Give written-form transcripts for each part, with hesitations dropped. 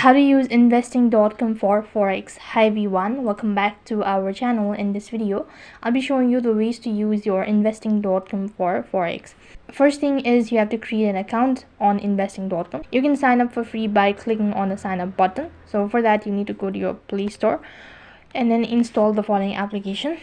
How to use investing.com for forex. Hi everyone, welcome back to our channel. In this video I'll be showing you the ways to use your investing.com for forex. First thing is you have to create an account on investing.com. You can sign up for free by clicking on the sign up button. So for that you need to go to your Play Store and then install the following application.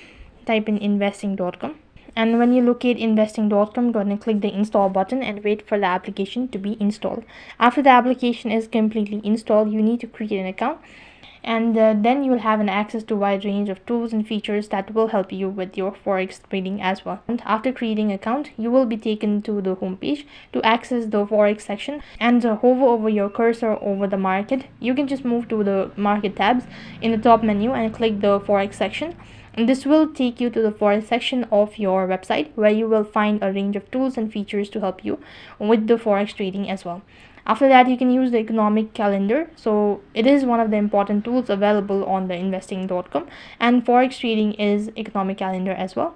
Type in investing.com. And when you locate investing.com, go ahead and click the install button and wait for the application to be installed. After the application is completely installed, you need to create an account, and then you will have an access to a wide range of tools and features that will help you with your forex trading as well. And after creating an account, you will be taken to the home page to access the forex section, and hover over your cursor over the market. You can just move to the market tabs in the top menu and click the forex section. And this will take you to the forex section of your website, where you will find a range of tools and features to help you with the forex trading as well. After that, you can use the economic calendar. So it is one of the important tools available on the investing.com, and forex trading is economic calendar as well.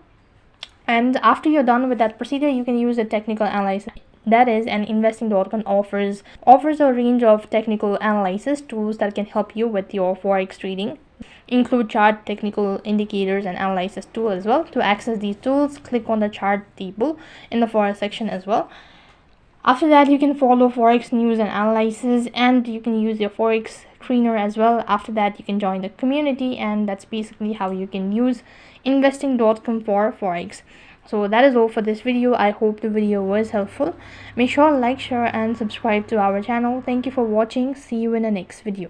And after you're done with that procedure, you can use the technical analysis. That is, and investing.com offers a range of technical analysis tools that can help you with your forex trading. Include chart, technical indicators, and analysis tool as well. To access these tools, click on the chart table in the forex section as well. After that, you can follow forex news and analysis, and you can use your forex trainer as well. After that, you can join the community, and that's basically how you can use investing.com for forex. So that is all for this video. I hope the video was helpful. Make sure to like, share, and subscribe to our channel. Thank you for watching. See you in the next video.